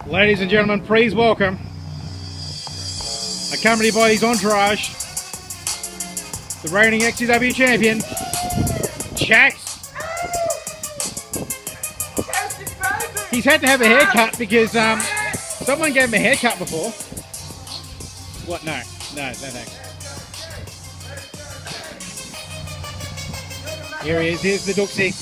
Ladies and gentlemen, please welcome, accompanied by his entourage, the reigning XCW champion, Jax. He's had to have a haircut because someone gave him a haircut before. What? No, thanks. Here he is. Here's the Duxie.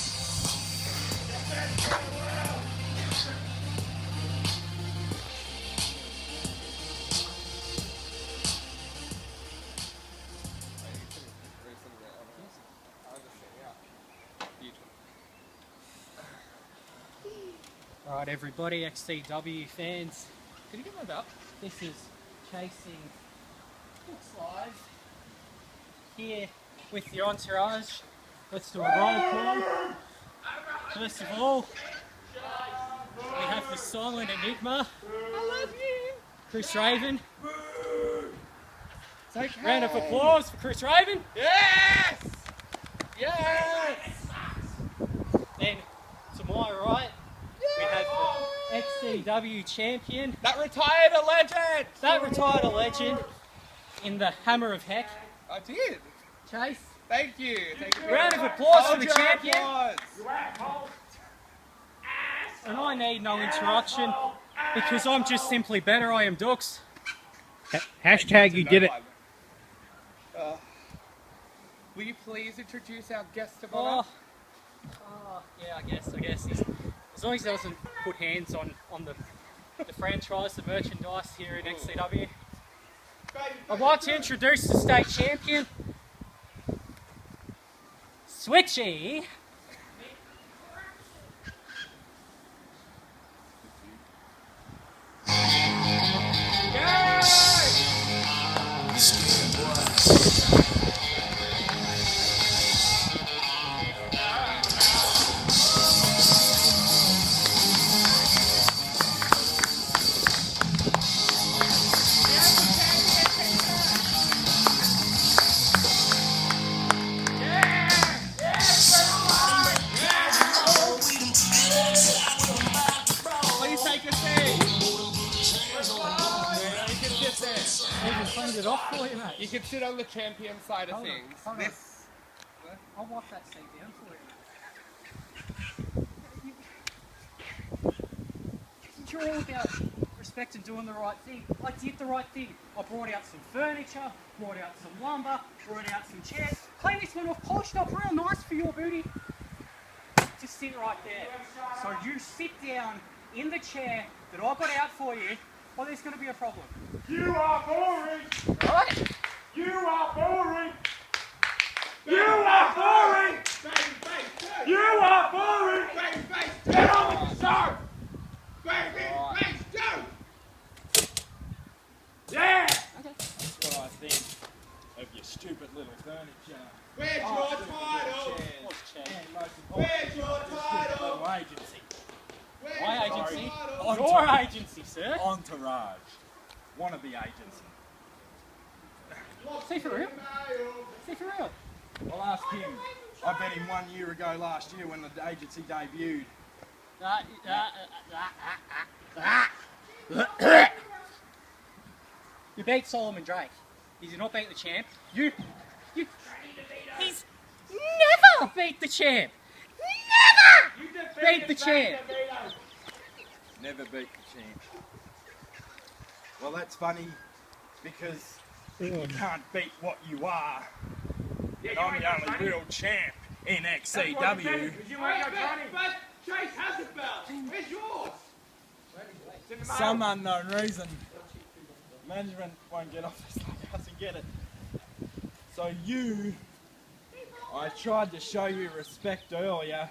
Alright everybody, XCW fans, can you get my belt? This is Chasing DuxLIVE here with your entourage. Let's do a roll call. First of all, we have the silent enigma. I love you! Chris Raven. Okay. Round of applause for Chris Raven. Yes! Yes! Then to my right, we have the XCW champion. That retired a legend! That retired a legend in the Hammer of Heck. I did. Chase. Thank you. Thank you. Round of applause for the Hold your champion. applause. And I need no introduction because I'm just simply better. I am Dux. Hashtag you did it. Will you please introduce our guest of honor? Yeah, I guess. As long as he doesn't put hands on the franchise, the merchandise here at XCW. I'd like to introduce the state champion, Switchy. It off for you, mate. You can sit on the champion side of things. I'll wipe that seat down for you. You're all about respect and doing the right thing. I did the right thing. I brought out some furniture, brought out some lumber, brought out some chairs. Clean this one off, polished up real nice for your booty. Just sit right there. So you sit down in the chair that I got out for you, or there's going to be a problem. You are boring! Right? You are boring! You are boring! You are boring! Get on with the show! Babyface, go! Yeah! That's what I think of your stupid little furniture. Where's your title? Where's your title? Little agency. My agency? Entourage. Your agency, sir? Entourage. Wannabe agency. See for real? See for real? I'll ask him. I bet him 1 year ago last year when the agency debuted. You beat Solomon Drake. Did you not beat the champ? He's never beat the champ. Never beat the champ. Never beat the champ. Well, that's funny because you can't beat what you are. And I'm the only real champ in XCW. But Chase has a belt. Where's yours? Some unknown reason, management won't get off this like us and get it. So I tried to show you respect earlier.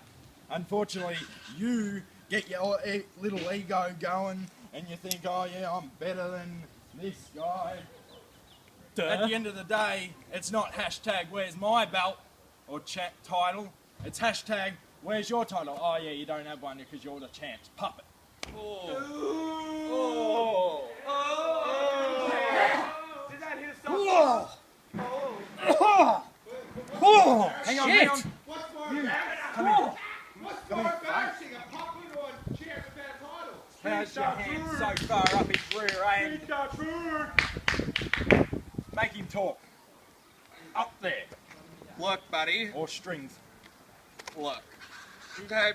Unfortunately, you get your little ego going and you think, oh yeah, I'm better than this guy. Duh. At the end of the day, it's not hashtag where's my belt or chat title. It's hashtag where's your title. Oh yeah, you don't have one because you're the champ's puppet. Oh. Did that hear something? Whoa. Hang on, Shit. hang on. What's for it? Come here. What's so embarrassing. A puppet on chair without a title. How's your hand so far up his rear end? Make him talk. Up there. Look, buddy. Or strings. Look. Okay,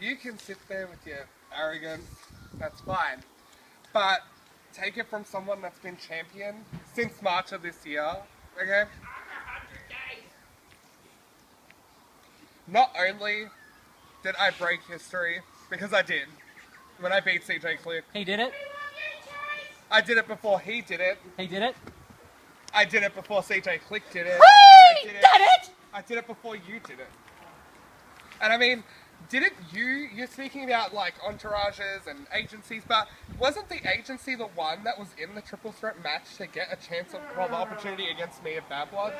you can sit there with your arrogance. That's fine. But take it from someone that's been champion since March of this year. Okay? Not only did I break history, because I did, when I beat CJ Click. He did it. I did it before he did it. He did it. I did it before CJ Click did it. He did it! I did it before you did it. And I mean, didn't you're speaking about like entourages and agencies, but wasn't the agency the one that was in the triple threat match to get a chance of, well, the opportunity against me at Bad Blood?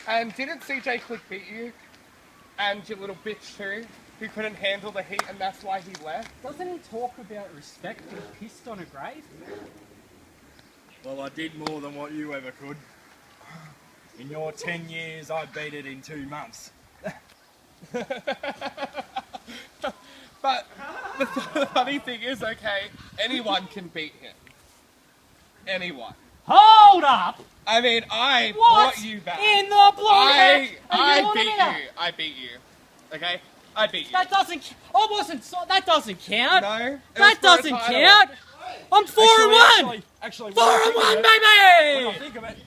And didn't CJ Click beat you? And your little bitch too, who couldn't handle the heat, and that's why he left? Doesn't he talk about respect being pissed on a grave? Well, I did more than what you ever could. In your 10 years, I beat it in 2 months. But the funny thing is, okay, anyone can beat him. Anyone. Hold up! I mean, I What brought you back. in the bloody I beat you. I beat you. Okay? I beat you. That doesn't. I wasn't. That doesn't count. No? It was That for a doesn't title. count. I'm 4-1. Actually, 4-1, when I baby. think of it,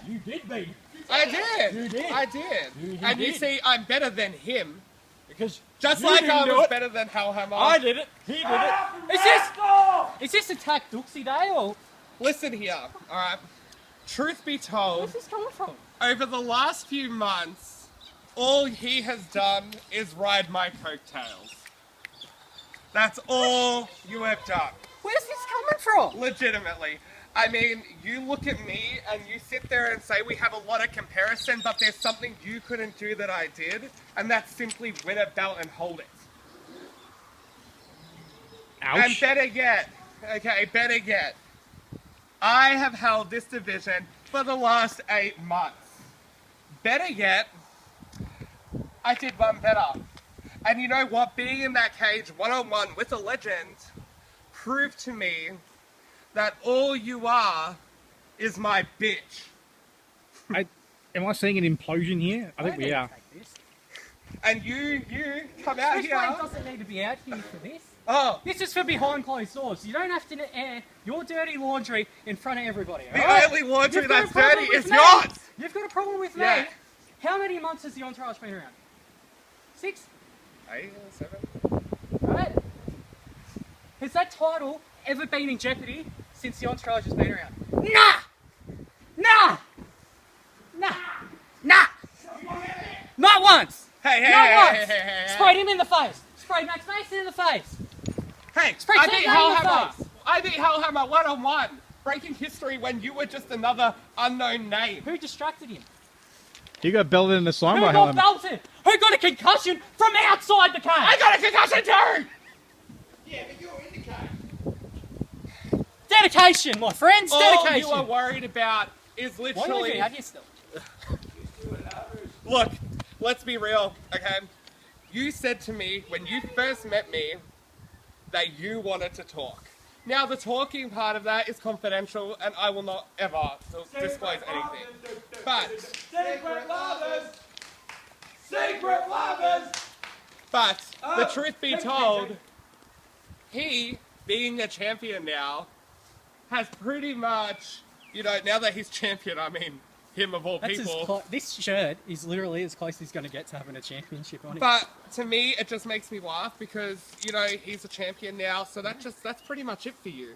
you did beat. I did. You did. I did. You And you did. see, I'm better than him. Because Just you like didn't I do was it. better than Hellhammer. I did it. He did it. Is this Attack Duxie Day or Listen here, alright? Truth be told, where's this coming from? over the last few months, all he has done is ride my coattails. That's all you have done. Where's this coming from? Legitimately. I mean, you look at me and you sit there and say we have a lot of comparison, but there's something you couldn't do that I did, and that's simply win a belt and hold it. Ouch. And better yet, I have held this division for the last 8 months. Better yet, I did one better. And you know what? Being in that cage one-on-one with a legend proved to me that all you are is my bitch. Am I seeing an implosion here? I think we are. And you come out Switchblade here. doesn't need to be out here for this. Oh, This is for behind closed doors. You don't have to air your dirty laundry in front of everybody. the alright? only laundry You've got a that's problem dirty with is me. yours. You've got a problem with Yeah. me. How many months has the Entourage been around? 6? 8, 7. Right? Has that title ever been in jeopardy since the Entourage has been around? Nah! Nah! Nah! Nah! Not once! Hey, hey, Not hey, once! hey, hey, hey, hey. Sprayed him in the face! Sprayed Max Mason in the face! Hey, Spray I Ted beat Knight in the Hellhammer. face. I beat Hellhammer one-on-one, breaking history when you were just another unknown name. Who distracted him? He got belted in the sign Who by got Helen. belted? Who got a concussion from outside the cage? I got a concussion too! Yeah, but you're in the cage. Dedication, my friends, All dedication. you are worried about is Why are you literally... leaving out here still? Look, let's be real, okay? You said to me when you first met me that you wanted to talk. Now, the talking part of that is confidential, and I will not ever disclose anything. But, Secret lovers! Secret lovers! but, the truth be told, he, being a champion now, has pretty much, you know, now that he's champion, I mean, him of all That's people. this shirt is literally as close as he's going to get to having a championship on it. But to me, it just makes me laugh because, you know, he's a champion now, so that's pretty much it for you.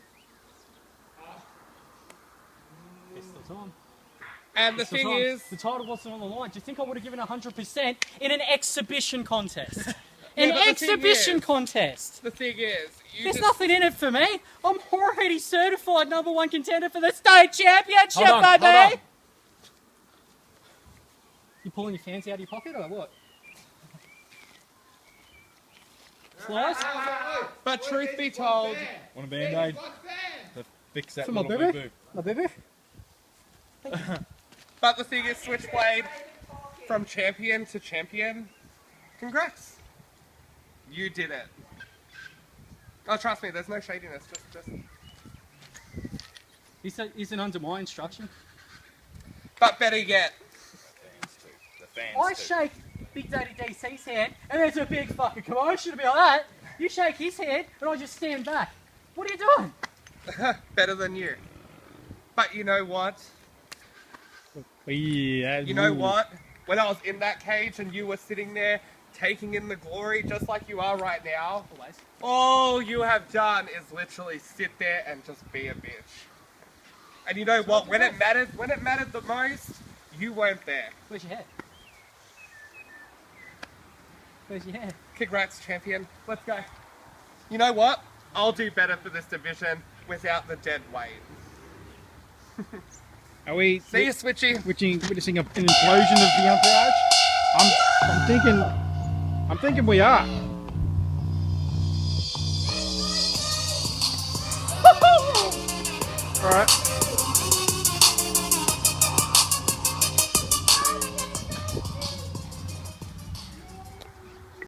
Pistol time. And the Pistol thing time. is, the title wasn't on the line. Do you think I would have given 100% in an exhibition contest? Yeah, An but the thing exhibition is- contest. the thing is, you There's just, nothing in it for me. I'm already certified #1 contender for the state championship, Hold on, baby. hold on. You pulling your fans out of your pocket or what? Slice? but truth be told, Want a band-aid? Like fans. To fix that For my little baby? boo-boo. My baby? but the thing is, Switchblade, from champion to champion, congrats. You did it. Oh, trust me, there's no shadiness. Just. Isn't under my instruction. But better yet, I shake Big Daddy DC's hand, and there's a big fucking commotion to be like that. You shake his hand, and I just stand back. What are you doing? better than you. But you know what? Yeah. You know what? When I was in that cage and you were sitting there taking in the glory just like you are right now, Always. all you have done is literally sit there and just be a bitch. And you know what? When it mattered the most, you weren't there. Where's your head? Where's your head? Congrats, champion. Let's go. You know what? I'll do better for this division without the dead weight. Are we See you, Switchy. witnessing an implosion of the entourage? I'm thinking we are. All right.